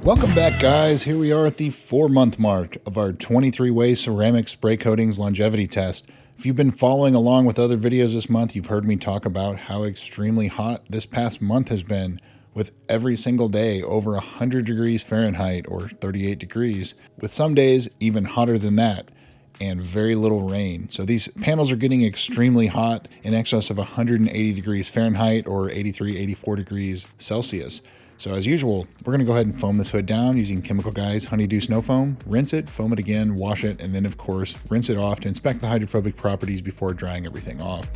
Welcome back, guys. Here we are at the 4-month mark of our 23-way ceramic spray coatings longevity test. If you've been following along with other videos this month, you've heard me talk about how extremely hot this past month has been, with every single day over 100 degrees Fahrenheit or 38 degrees, with some days even hotter than that, and very little rain. So these panels are getting extremely hot, in excess of 180 degrees Fahrenheit or 83, 84 degrees Celsius. So as usual, we're going to go ahead and foam this hood down using Chemical Guy's Honeydew Snow Foam, rinse it, foam it again, wash it, and then of course rinse it off to inspect the hydrophobic properties before drying everything off.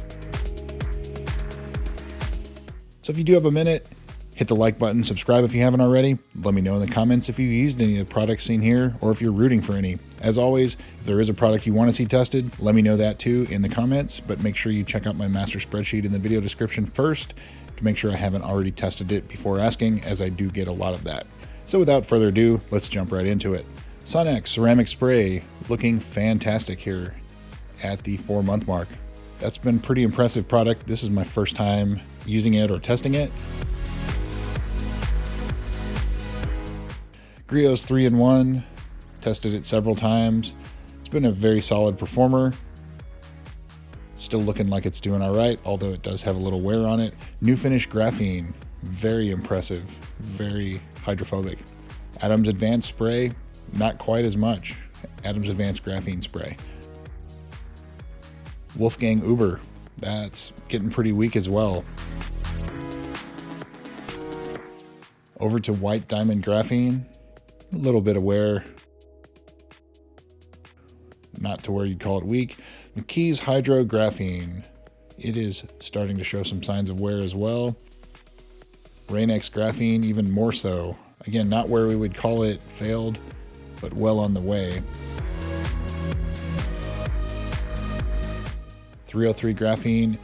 So if you do have a minute, hit the like button, subscribe if you haven't already. Let me know in the comments if you've used any of the products seen here or if you're rooting for any. As always, if there is a product you want to see tested, let me know that too in the comments, but make sure you check out my master spreadsheet in the video description first to make sure I haven't already tested it before asking, as I do get a lot of that. So without further ado, let's jump right into it. Sonex ceramic spray looking fantastic here at the 4-month mark. That's been a pretty impressive product. This is my first time using it or testing it. Griot's 3-in-1, tested it several times. It's been a very solid performer. Still looking like it's doing all right, although it does have a little wear on it. New Finish Graphene, very impressive, very hydrophobic. Adams Advanced Spray, not quite as much. Adams Advanced Graphene Spray. Wolfgang Uber, that's getting pretty weak as well. Over to White Diamond Graphene, a little bit of wear. Not to where you'd call it weak. McKee's Hydro Graphene. It is starting to show some signs of wear as well. Rain-X Graphene, even more so. Again, not where we would call it failed, but well on the way. 303 Graphene.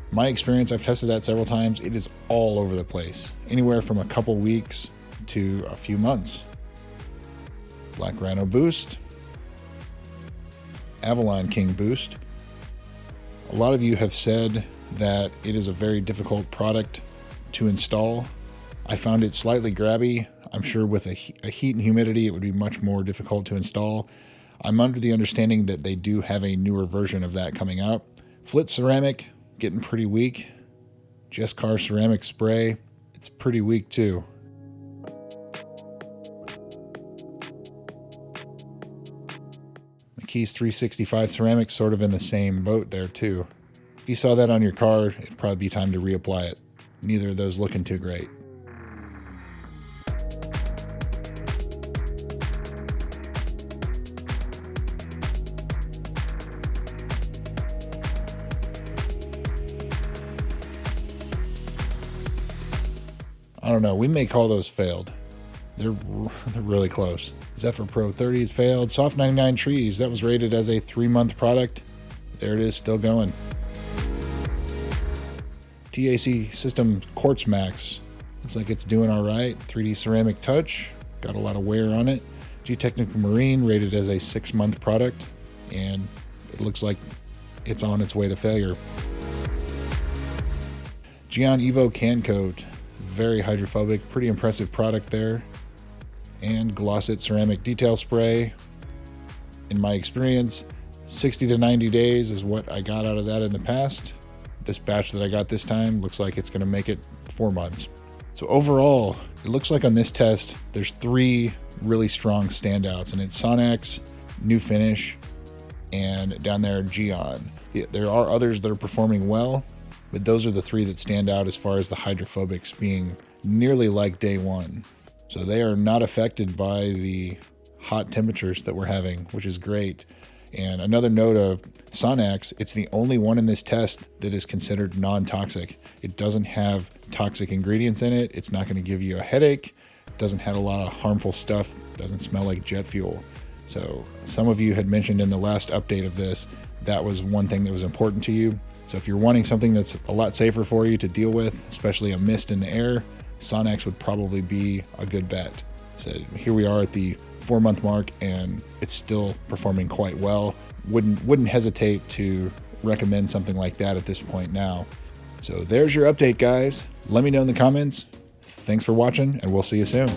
My experience, I've tested that several times. It is all over the place. Anywhere from a couple weeks to a few months. Black Rhino Boost. Avalon King Boost. A lot of you have said that it is a very difficult product to install. I found it slightly grabby. I'm sure with a heat and humidity it would be much more difficult to install. I'm under the understanding that they do have a newer version of that coming out. Flit Ceramic, getting pretty weak. Jeskar Ceramic Spray, it's pretty weak too. McKee's 365 Ceramic, sort of in the same boat there too. If you saw that on your car, it'd probably be time to reapply it. Neither of those looking too great. I don't know, we may call those failed. They're really close. Zephyr Pro 30 has failed. Soft 99 Trees, that was rated as a 3-month product. There it is, still going. TAC System Quartz Max, looks like it's doing all right. 3D Ceramic Touch, got a lot of wear on it. G-Technical Marine, rated as a 6-month product, and it looks like it's on its way to failure. Geon Evo Can Coat, very hydrophobic, pretty impressive product there. And Glossit Ceramic Detail Spray. In my experience, 60 to 90 days is what I got out of that in the past. This batch that I got this time looks like it's going to make it 4 months. So overall, it looks like on this test, there's 3 really strong standouts, and it's Sonex, New Finish, and down there, Geon. There are others that are performing well, but those are the 3 that stand out as far as the hydrophobics being nearly like day one. So they are not affected by the hot temperatures that we're having, which is great. And another note of Sonex, it's the only one in this test that is considered non-toxic. It doesn't have toxic ingredients in it. It's not going to give you a headache. It doesn't have a lot of harmful stuff. It doesn't smell like jet fuel. So some of you had mentioned in the last update of this, that was one thing that was important to you. So if you're wanting something that's a lot safer for you to deal with, especially a mist in the air, Sonex would probably be a good bet. So here we are at the 4-month mark, and it's still performing quite well. Wouldn't hesitate to recommend something like that at this point now. So there's your update, guys. Let me know in the comments. Thanks for watching, and we'll see you soon.